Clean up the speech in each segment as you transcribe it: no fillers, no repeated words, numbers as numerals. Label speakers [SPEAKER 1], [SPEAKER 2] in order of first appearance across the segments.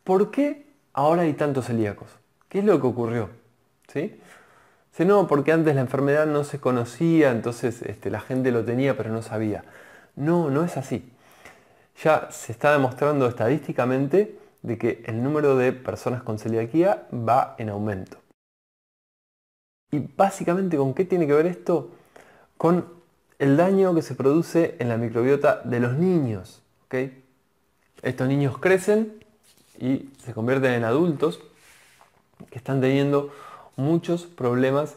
[SPEAKER 1] ¿Por qué ahora hay tantos celíacos? ¿Qué es lo que ocurrió? ¿Sí? Si no, porque antes la enfermedad no se conocía, entonces la gente lo tenía pero no sabía. No, no es así. Ya se está demostrando estadísticamente de que el número de personas con celiaquía va en aumento. Y básicamente, ¿con qué tiene que ver esto? Con el daño que se produce en la microbiota de los niños. ¿Ok? Estos niños crecen y se convierten en adultos que están teniendo muchos problemas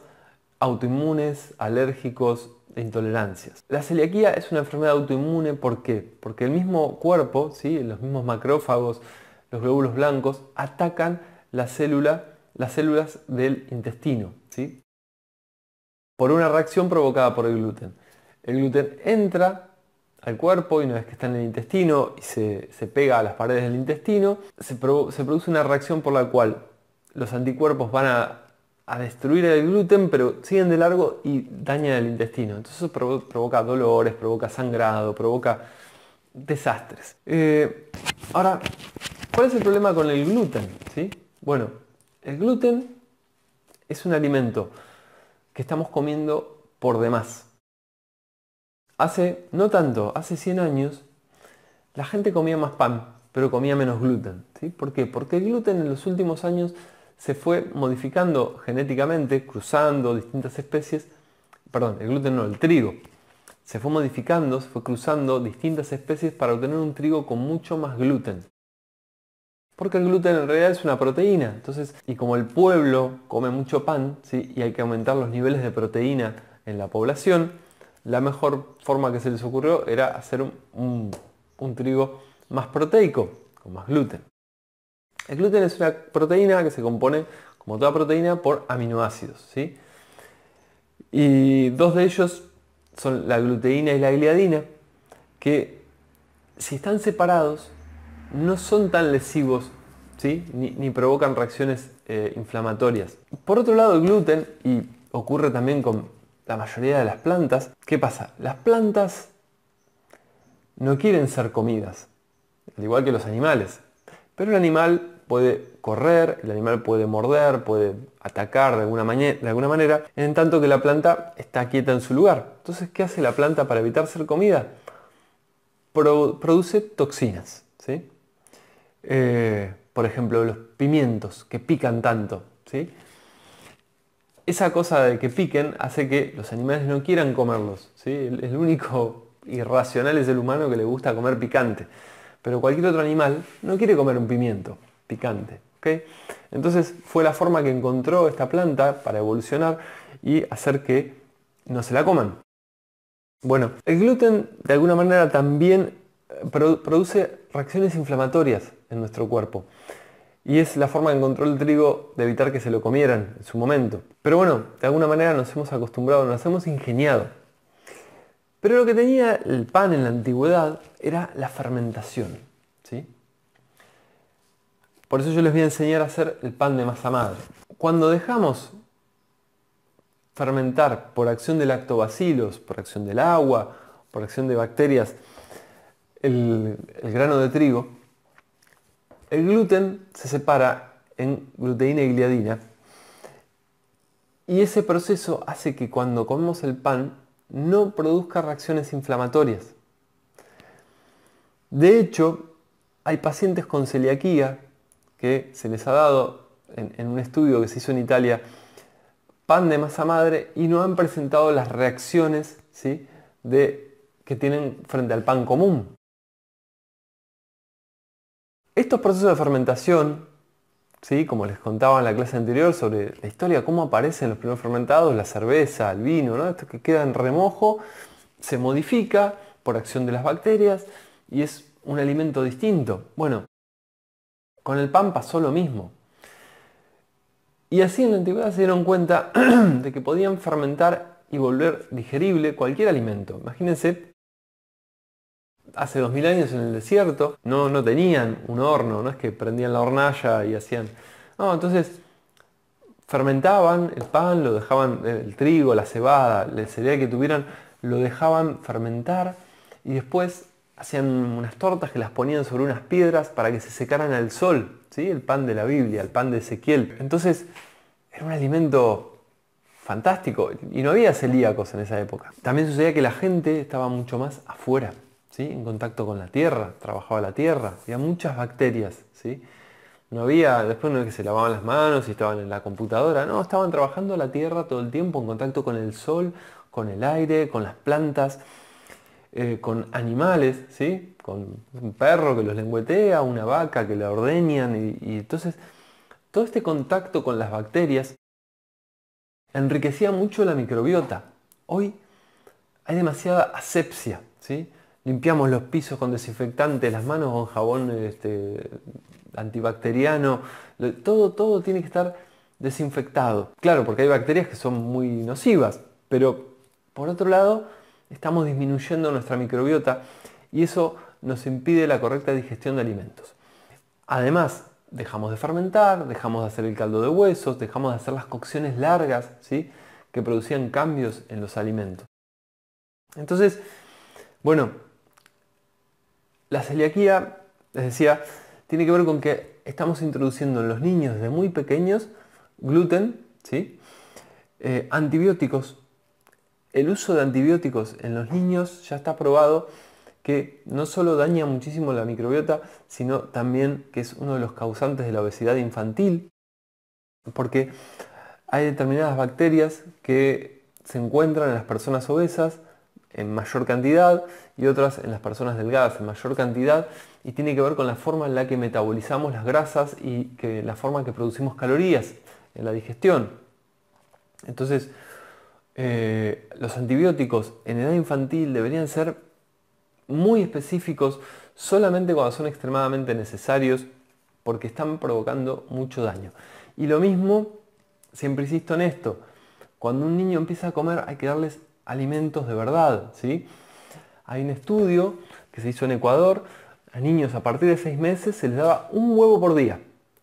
[SPEAKER 1] autoinmunes, alérgicos e intolerancias. La celiaquía es una enfermedad autoinmune, ¿por qué? Porque el mismo cuerpo, ¿sí? Los mismos macrófagos, los glóbulos blancos, atacan las células del intestino, ¿sí? Por una reacción provocada por el gluten. El gluten entra al cuerpo y una vez que está en el intestino y se pega a las paredes del intestino, se produce una reacción por la cual los anticuerpos van a destruir el gluten, pero siguen de largo y dañan el intestino. Entonces eso provoca dolores, provoca sangrado, provoca desastres. Ahora, ¿cuál es el problema con el gluten? ¿Sí? Bueno, el gluten es un alimento que estamos comiendo por demás. Hace, no tanto, hace 100 años, la gente comía más pan, pero comía menos gluten. ¿Sí? ¿Por qué? Porque el gluten en los últimos años se fue modificando genéticamente, cruzando distintas especies. Perdón, el gluten no, el trigo. Se fue modificando, se fue cruzando distintas especies para obtener un trigo con mucho más gluten. Porque el gluten en realidad es una proteína. Entonces, y como el pueblo come mucho pan, ¿sí? Y hay que aumentar los niveles de proteína en la población, la mejor forma que se les ocurrió era hacer un trigo más proteico, con más gluten. El gluten es una proteína que se compone, como toda proteína, por aminoácidos, ¿sí? Y dos de ellos son la gluteína y la gliadina, que si están separados no son tan lesivos, ¿sí? Ni provocan reacciones inflamatorias. Por otro lado, el gluten, y ocurre también con la mayoría de las plantas, ¿qué pasa? Las plantas no quieren ser comidas, al igual que los animales. Pero el animal puede correr, el animal puede morder, puede atacar de alguna manera, en tanto que la planta está quieta en su lugar. Entonces, ¿qué hace la planta para evitar ser comida? Produce toxinas, ¿sí? Por ejemplo, los pimientos que pican tanto, ¿sí? Esa cosa de que piquen hace que los animales no quieran comerlos, ¿sí? El único irracional es el humano que le gusta comer picante. Pero cualquier otro animal no quiere comer un pimiento picante. ¿Ok? Entonces fue la forma que encontró esta planta para evolucionar y hacer que no se la coman. Bueno, el gluten de alguna manera también produce reacciones inflamatorias en nuestro cuerpo. Y es la forma que encontró el trigo de evitar que se lo comieran en su momento. Pero bueno, de alguna manera nos hemos acostumbrado, nos hemos ingeniado. Pero lo que tenía el pan en la antigüedad era la fermentación, ¿sí? Por eso yo les voy a enseñar a hacer el pan de masa madre. Cuando dejamos fermentar por acción de lactobacilos, por acción del agua, por acción de bacterias, el grano de trigo, el gluten se separa en gluteína y gliadina. Y ese proceso hace que cuando comemos el pan no produzca reacciones inflamatorias. De hecho, hay pacientes con celiaquía que se les ha dado en un estudio que se hizo en Italia pan de masa madre y no han presentado las reacciones, ¿sí? Que tienen frente al pan común. Estos procesos de fermentación, ¿sí? Como les contaba en la clase anterior sobre la historia, cómo aparecen los primeros fermentados, la cerveza, el vino, ¿no? Esto que queda en remojo, se modifica por acción de las bacterias y es un alimento distinto. Bueno, con el pan pasó lo mismo. Y así en la antigüedad se dieron cuenta de que podían fermentar y volver digerible cualquier alimento. Imagínense, hace 2000 años en el desierto no tenían un horno, no es que prendían la hornalla y hacían... No, entonces fermentaban el pan, lo dejaban, el trigo, la cebada, el cereal que tuvieran, lo dejaban fermentar y después hacían unas tortas que las ponían sobre unas piedras para que se secaran al sol, ¿sí? El pan de la Biblia, el pan de Ezequiel. Entonces, era un alimento fantástico y no había celíacos en esa época. También sucedía que la gente estaba mucho más afuera, ¿sí? En contacto con la tierra, trabajaba la tierra, había muchas bacterias, ¿sí? No había, después no es que se lavaban las manos y estaban en la computadora, no, estaban trabajando la tierra todo el tiempo en contacto con el sol, con el aire, con las plantas, con animales, ¿sí? Con un perro que los lengüetea, una vaca que la ordeñan y entonces todo este contacto con las bacterias enriquecía mucho la microbiota. Hoy hay demasiada asepsia, ¿sí? Limpiamos los pisos con desinfectante, las manos con jabón antibacteriano, todo tiene que estar desinfectado. Claro, porque hay bacterias que son muy nocivas, pero por otro lado estamos disminuyendo nuestra microbiota y eso nos impide la correcta digestión de alimentos. Además, dejamos de fermentar, dejamos de hacer el caldo de huesos, dejamos de hacer las cocciones largas, ¿sí? Que producían cambios en los alimentos. Entonces, bueno, la celiaquía, les decía, tiene que ver con que estamos introduciendo en los niños desde muy pequeños gluten, ¿sí? Antibióticos. El uso de antibióticos en los niños ya está probado que no solo daña muchísimo la microbiota, sino también que es uno de los causantes de la obesidad infantil, porque hay determinadas bacterias que se encuentran en las personas obesas en mayor cantidad y otras en las personas delgadas en mayor cantidad, y tiene que ver con la forma en la que metabolizamos las grasas y la forma en que producimos calorías en la digestión. Entonces, los antibióticos en edad infantil deberían ser muy específicos solamente cuando son extremadamente necesarios, porque están provocando mucho daño. Y lo mismo, siempre insisto en esto, cuando un niño empieza a comer hay que darles alimentos de verdad, ¿sí? Hay un estudio que se hizo en Ecuador, a niños a partir de 6 meses se les daba un huevo por día,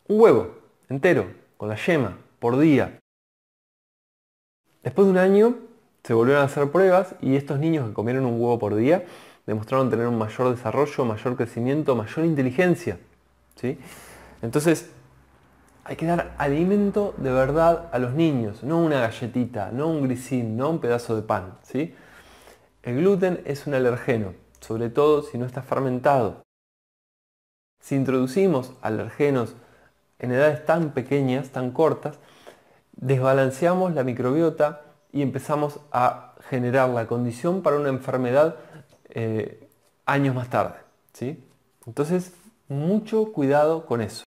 [SPEAKER 1] un huevo entero, con la yema, por día. Después de un año se volvieron a hacer pruebas y estos niños que comieron un huevo por día demostraron tener un mayor desarrollo, mayor crecimiento, mayor inteligencia, ¿sí? Entonces, hay que dar alimento de verdad a los niños, no una galletita, no un grisín, no un pedazo de pan, ¿sí? El gluten es un alergeno, sobre todo si no está fermentado. Si introducimos alergenos en edades tan pequeñas, tan cortas, desbalanceamos la microbiota y empezamos a generar la condición para una enfermedad años más tarde, ¿sí? Entonces, mucho cuidado con eso.